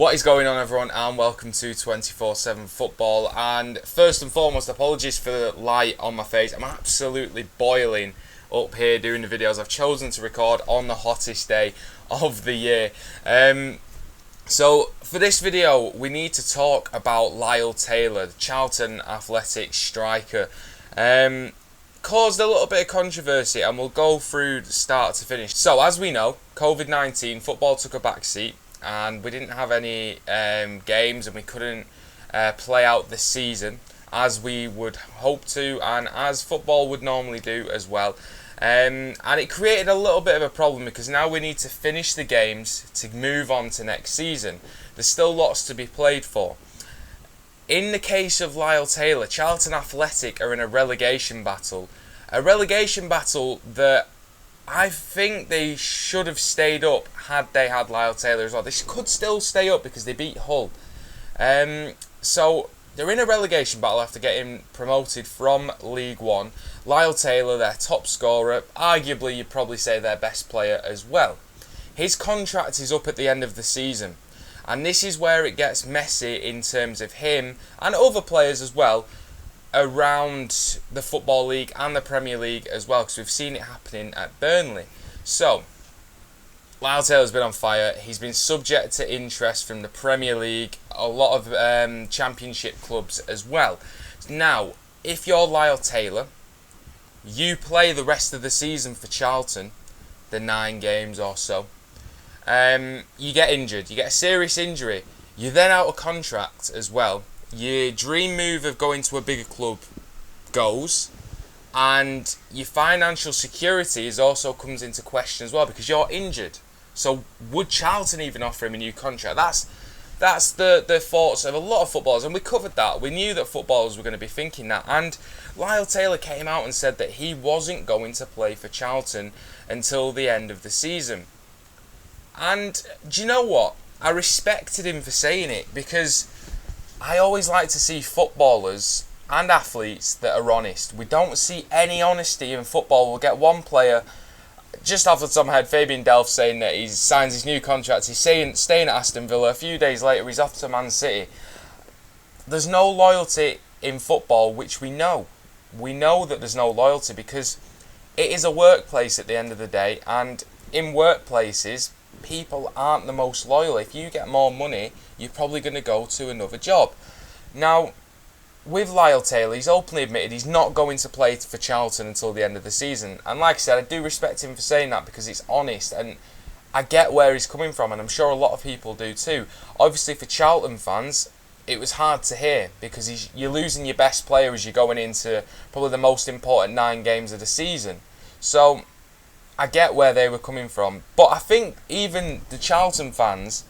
What is going on, everyone, and welcome to 24/7 Football. And first and foremost, apologies for the light on my face. I'm absolutely boiling up here doing the videos. I've chosen to record on the hottest day of the year. So for this video, we need to talk about Lyle Taylor, the Charlton Athletic striker. Caused a little bit of controversy, and we'll go through the start to finish. So as we know, COVID-19, football took a backseat, and we didn't have any games, and we couldn't play out the season as we would hope to, and as football would normally do as well. And it created a little bit of a problem because now we need to finish the games to move on to next season. There's still lots to be played for. In the case of Lyle Taylor, Charlton Athletic are in a relegation battle. A relegation battle that I think they should have stayed up had they had Lyle Taylor as well. They could still stay up because they beat Hull. So they're in a relegation battle after getting promoted from League One. Lyle Taylor, their top scorer, arguably you'd probably say their best player as well. His contract is up at the end of the season. And this is where it gets messy in terms of him and other players as well around the Football League and the Premier League as well, because we've seen it happening at Burnley. So, Lyle Taylor's been on fire. He's been subject to interest from the Premier League, a lot of Championship clubs as well. Now, if you're Lyle Taylor, you play the rest of the season for Charlton, the 9 games or so. You get injured, you get a serious injury, you're then out of contract as well. Your dream move of going to a bigger club goes, and your financial security also comes into question as well because you're injured. So would Charlton even offer him a new contract? That's the thoughts of a lot of footballers, and we covered that. We knew that footballers were going to be thinking that, and Lyle Taylor came out and said that he wasn't going to play for Charlton until the end of the season. And do you know what? I respected him for saying it because I always like to see footballers and athletes that are honest. We don't see any honesty in football. We'll get one player, just off the top of my head, Fabian Delph, saying that he signs his new contract. He's staying at Aston Villa. A few days later, he's off to Man City. There's no loyalty in football, which we know. We know that there's no loyalty because it is a workplace at the end of the day, and in workplaces, people aren't the most loyal. If you get more money, you're probably going to go to another job. Now, with Lyle Taylor, he's openly admitted he's not going to play for Charlton until the end of the season. And like I said, I do respect him for saying that because it's honest, and I get where he's coming from, and I'm sure a lot of people do too. Obviously, for Charlton fans, it was hard to hear because you're losing your best player as you're going into probably the most important 9 games of the season. So I get where they were coming from, but I think even the Charlton fans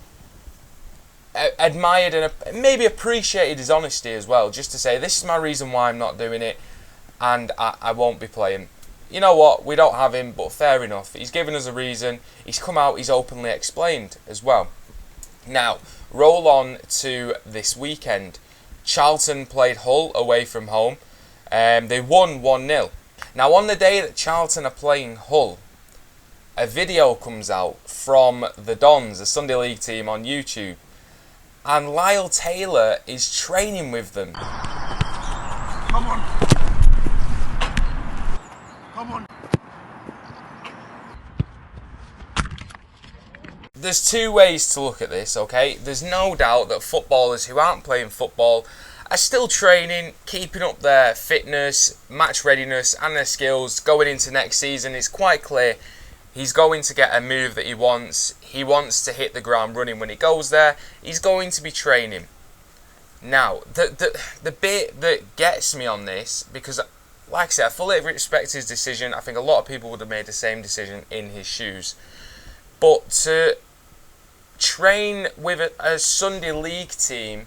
admired and maybe appreciated his honesty as well, just to say, this is my reason why I'm not doing it, and I won't be playing. You know what, we don't have him, but fair enough. He's given us a reason, he's come out, he's openly explained as well. Now, roll on to this weekend. Charlton played Hull away from home, they won 1-0. Now, on the day that Charlton are playing Hull, a video comes out from the Dons, a Sunday League team, on YouTube, and Lyle Taylor is training with them. Come on. Come on. There's 2 ways to look at this, okay? There's no doubt that footballers who aren't playing football are still training, keeping up their fitness, match readiness, and their skills going into next season. It's quite clear he's going to get a move that he wants. He wants to hit the ground running when he goes there. He's going to be training. Now, the bit that gets me on this, because like I said, I fully respect his decision. I think a lot of people would have made the same decision in his shoes. But to train with a Sunday League team,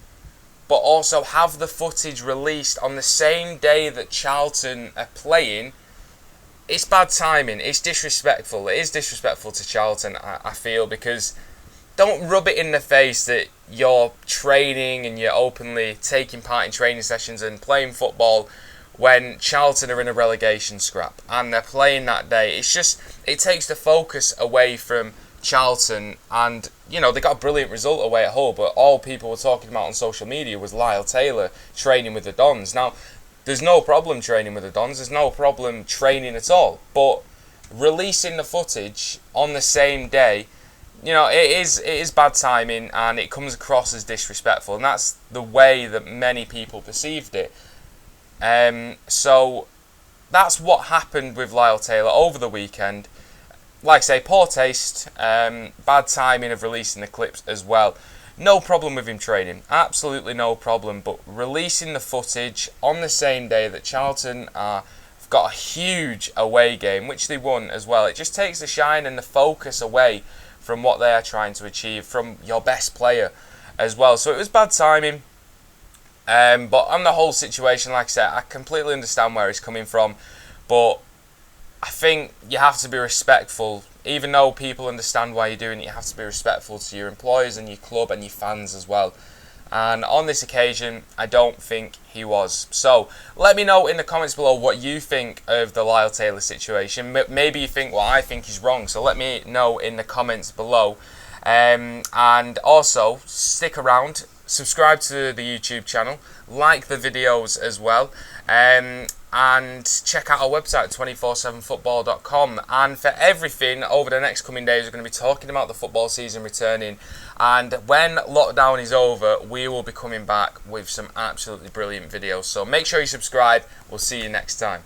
but also have the footage released on the same day that Charlton are playing, it's bad timing. It's disrespectful. It is disrespectful to Charlton, I feel, because don't rub it in the face that you're training and you're openly taking part in training sessions and playing football when Charlton are in a relegation scrap and they're playing that day. It's just, it takes the focus away from Charlton, and you know they got a brilliant result away at Hull, but all people were talking about on social media was Lyle Taylor training with the Dons. Now, there's no problem training with the Dons, there's no problem training at all, but releasing the footage on the same day, you know, it is bad timing, and it comes across as disrespectful, and that's the way that many people perceived it. So that's what happened with Lyle Taylor over the weekend. Like I say, poor taste, bad timing of releasing the clips as well. No problem with him training, absolutely no problem, but releasing the footage on the same day that Charlton have got a huge away game, which they won as well, it just takes the shine and the focus away from what they are trying to achieve, from your best player as well. So it was bad timing. But on the whole situation, like I said, I completely understand where he's coming from, but I think you have to be respectful. Even though people understand why you're doing it, you have to be respectful to your employers and your club and your fans as well. And on this occasion, I don't think he was. So let me know in the comments below what you think of the Lyle Taylor situation. Maybe you think what I think is wrong, so let me know in the comments below. And also, stick around, subscribe to the YouTube channel, like the videos as well, and check out our website 247football.com. And for everything over the next coming days, we're going to be talking about the football season returning, and when lockdown is over, we will be coming back with some absolutely brilliant videos. So make sure you subscribe. We'll see you next time.